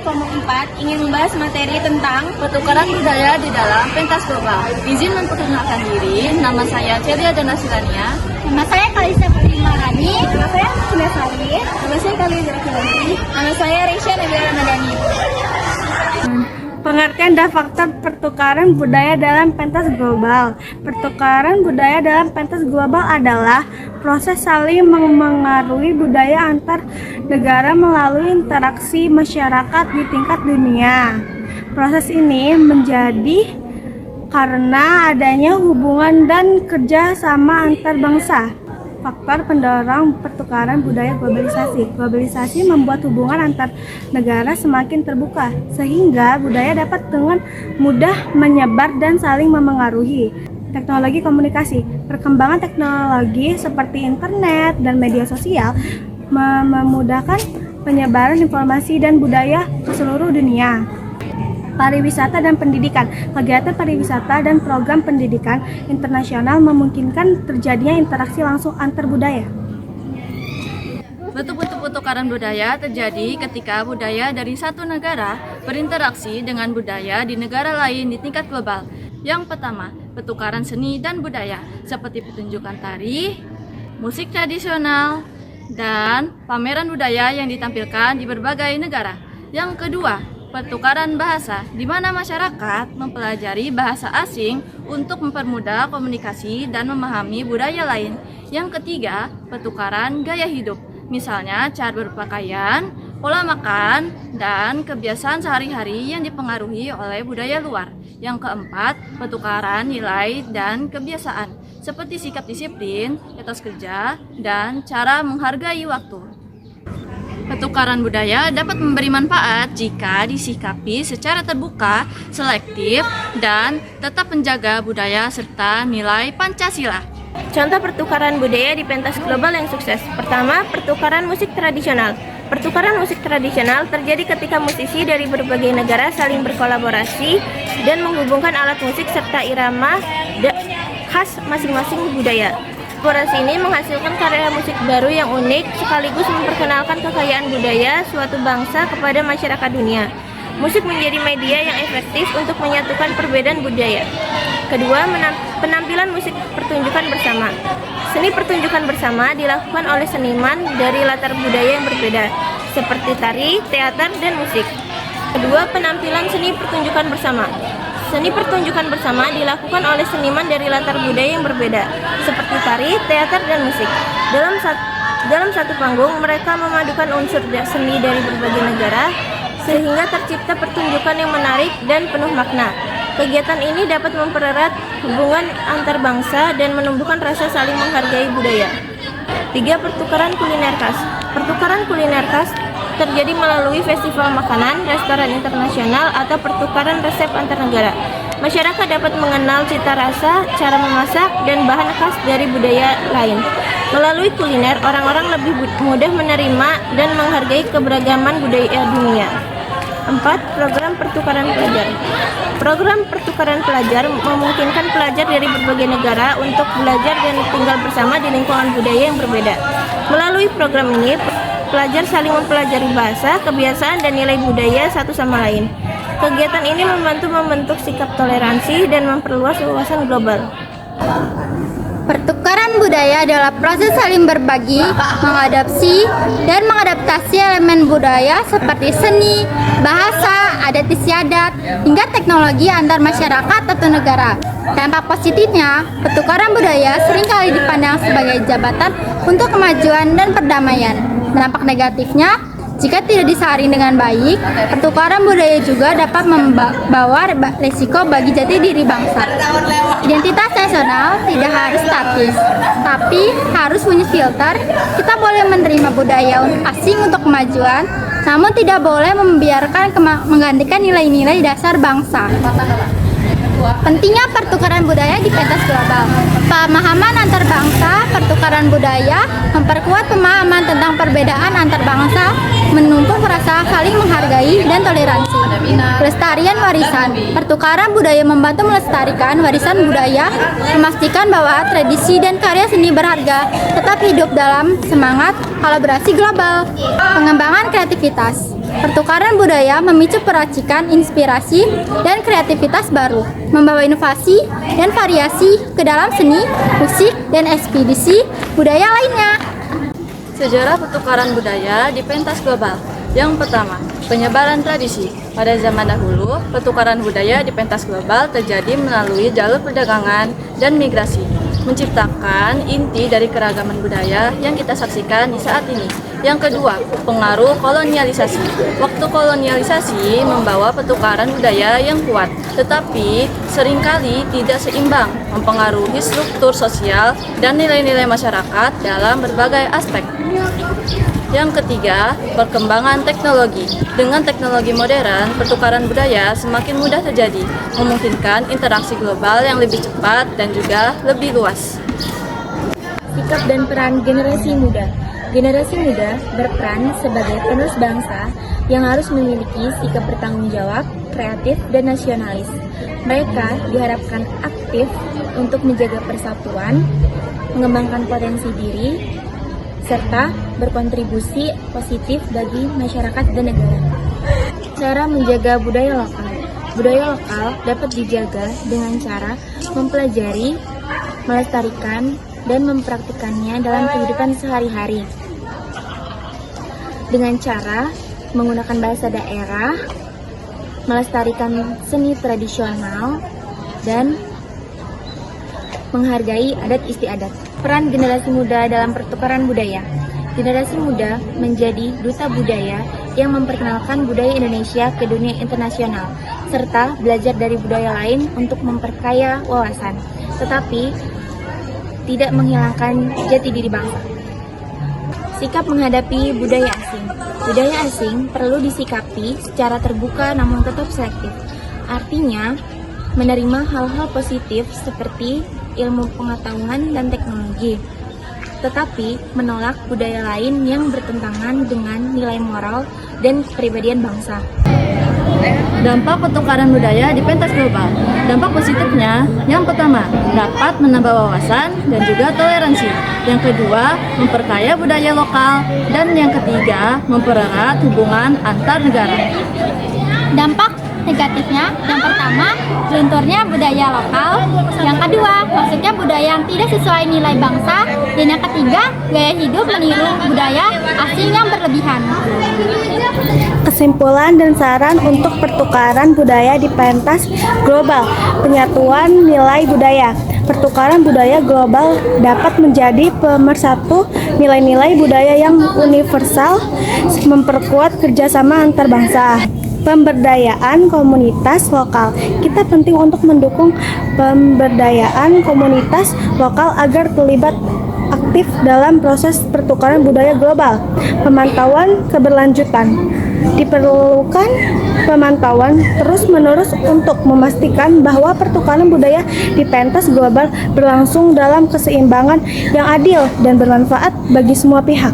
kelompok 4 ingin membahas materi tentang pertukaran budaya di dalam pentas global. Izin memperkenalkan diri, nama saya Celia Donasilania. Nama saya Kalisa Primarani. Nama saya Sunda Sari. Nama saya Kalisa Primarani. Nama saya Risha Nabila Ramadhani. Pengertian dan faktor pertukaran budaya dalam pentas global. Pertukaran budaya dalam pentas global adalah proses saling mengaruhi budaya antar negara melalui interaksi masyarakat di tingkat dunia. Proses ini menjadi karena adanya hubungan dan kerja sama antar bangsa. Faktor pendorong pertukaran budaya globalisasi. Globalisasi membuat hubungan antar negara semakin terbuka, sehingga budaya dapat dengan mudah menyebar dan saling memengaruhi. Teknologi komunikasi. Perkembangan teknologi seperti internet dan media sosial memudahkan penyebaran informasi dan budaya ke seluruh dunia. Pariwisata dan pendidikan. Kegiatan pariwisata dan program pendidikan internasional memungkinkan terjadinya interaksi langsung antar budaya. Bentuk-bentuk pertukaran budaya terjadi ketika budaya dari satu negara berinteraksi dengan budaya di negara lain di tingkat global. Yang pertama, pertukaran seni dan budaya seperti pertunjukan tari, musik tradisional, dan pameran budaya yang ditampilkan di berbagai negara. Yang kedua, pertukaran bahasa, di mana masyarakat mempelajari bahasa asing untuk mempermudah komunikasi dan memahami budaya lain. Yang ketiga, pertukaran gaya hidup, misalnya cara berpakaian, pola makan, dan kebiasaan sehari-hari yang dipengaruhi oleh budaya luar. Yang keempat, pertukaran nilai dan kebiasaan, seperti sikap disiplin, etos kerja, dan cara menghargai waktu. Pertukaran budaya dapat memberi manfaat jika disikapi secara terbuka, selektif, dan tetap menjaga budaya serta nilai Pancasila. Contoh pertukaran budaya di pentas global yang sukses. Pertama, pertukaran musik tradisional. Pertukaran musik tradisional terjadi ketika musisi dari berbagai negara saling berkolaborasi dan menghubungkan alat musik serta irama khas masing-masing budaya. Kolaborasi ini menghasilkan karya musik baru yang unik sekaligus memperkenalkan kekayaan budaya suatu bangsa kepada masyarakat dunia. Musik menjadi media yang efektif untuk menyatukan perbedaan budaya. Kedua, penampilan musik pertunjukan bersama. Seni pertunjukan bersama dilakukan oleh seniman dari latar budaya yang berbeda, seperti tari, teater, dan musik. Kedua, penampilan seni pertunjukan bersama. Seni pertunjukan bersama dilakukan oleh seniman dari latar budaya yang berbeda, seperti tari, teater, dan musik. Dalam satu panggung, mereka memadukan unsur seni dari berbagai negara, sehingga tercipta pertunjukan yang menarik dan penuh makna. Kegiatan ini dapat mempererat hubungan antar bangsa dan menumbuhkan rasa saling menghargai budaya. 3. Pertukaran kuliner khas. Pertukaran kuliner khas terjadi melalui festival makanan, restoran internasional, atau pertukaran resep antar negara. Masyarakat dapat mengenal cita rasa, cara memasak, dan bahan khas dari budaya lain. Melalui kuliner, orang-orang lebih mudah menerima dan menghargai keberagaman budaya dunia. 4. Program pertukaran pelajar. Program pertukaran pelajar memungkinkan pelajar dari berbagai negara untuk belajar dan tinggal bersama di lingkungan budaya yang berbeda. Melalui program ini, pelajar saling mempelajari bahasa, kebiasaan, dan nilai budaya satu sama lain. Kegiatan ini membantu membentuk sikap toleransi dan memperluas wawasan global. Pertukaran budaya adalah proses saling berbagi, mengadopsi, dan mengadaptasi elemen budaya seperti seni, bahasa, adat istiadat, hingga teknologi antar masyarakat atau negara. Dampak positifnya, pertukaran budaya seringkali dipandang sebagai jabatan untuk kemajuan dan perdamaian. Dampak negatifnya, jika tidak disaring dengan baik, pertukaran budaya juga dapat membawa risiko bagi jati diri bangsa. Identitas nasional tidak harus statis, tapi harus punya filter. Kita boleh menerima budaya asing untuk kemajuan, namun tidak boleh membiarkan menggantikan nilai-nilai dasar bangsa. Pentingnya pertukaran budaya di pentas global. Pemahaman antar bangsa, pertukaran budaya memperkuat pemahaman tentang perbedaan antar bangsa, menumbuh rasa saling menghargai dan toleransi. Pelestarian warisan. Pertukaran budaya membantu melestarikan warisan budaya, memastikan bahwa tradisi dan karya seni berharga tetap hidup dalam semangat kolaborasi global. Pengembangan kreativitas. Pertukaran budaya memicu peracikan, inspirasi, dan kreativitas baru, membawa inovasi dan variasi ke dalam seni, musik, dan ekspedisi budaya lainnya. Sejarah pertukaran budaya di pentas global. Yang pertama, penyebaran tradisi. Pada zaman dahulu, pertukaran budaya di pentas global terjadi melalui jalur perdagangan dan migrasi, menciptakan inti dari keragaman budaya yang kita saksikan di saat ini. Yang kedua, pengaruh kolonialisasi. Waktu kolonialisasi membawa pertukaran budaya yang kuat, tetapi seringkali tidak seimbang, mempengaruhi struktur sosial dan nilai-nilai masyarakat dalam berbagai aspek. Yang ketiga, perkembangan teknologi. Dengan teknologi modern, pertukaran budaya semakin mudah terjadi, memungkinkan interaksi global yang lebih cepat dan juga lebih luas. Sikap dan peran generasi muda. Generasi muda berperan sebagai penerus bangsa yang harus memiliki sikap bertanggung jawab, kreatif, dan nasionalis. Mereka diharapkan aktif untuk menjaga persatuan, mengembangkan potensi diri, serta berkontribusi positif bagi masyarakat dan negara. Cara menjaga budaya lokal. Budaya lokal dapat dijaga dengan cara mempelajari, melestarikan, dan mempraktikkannya dalam kehidupan sehari-hari. Dengan cara menggunakan bahasa daerah, melestarikan seni tradisional, dan menghargai adat istiadat. Peran generasi muda dalam pertukaran budaya. Generasi muda menjadi duta budaya yang memperkenalkan budaya Indonesia ke dunia internasional, serta belajar dari budaya lain untuk memperkaya wawasan, tetapi tidak menghilangkan jati diri bangsa. Sikap menghadapi budaya asing. Budaya asing perlu disikapi secara terbuka namun tetap selektif. Artinya, menerima hal-hal positif seperti ilmu pengetahuan dan teknologi, tetapi menolak budaya lain yang bertentangan dengan nilai moral dan kepribadian bangsa. Dampak pertukaran budaya di pentas global. Dampak positifnya, yang pertama, dapat menambah wawasan dan juga toleransi. Yang kedua, memperkaya budaya lokal. Dan yang ketiga, mempererat hubungan antar negara. Dampak negatifnya, yang pertama, lunturnya budaya lokal. Yang kedua, maksudnya budaya yang tidak sesuai nilai bangsa. Dan yang ketiga, gaya hidup meniru budaya asing yang berlebihan. Kesimpulan dan saran untuk pertukaran budaya di pentas global. Penyatuan nilai budaya. Pertukaran budaya global dapat menjadi pemersatu nilai-nilai budaya yang universal, memperkuat kerjasama antar bangsa. Pemberdayaan komunitas lokal. Kita penting untuk mendukung pemberdayaan komunitas lokal agar terlibat aktif dalam proses pertukaran budaya global. Pemantauan keberlanjutan. Diperlukan pemantauan terus-menerus untuk memastikan bahwa pertukaran budaya di pentas global berlangsung dalam keseimbangan yang adil dan bermanfaat bagi semua pihak.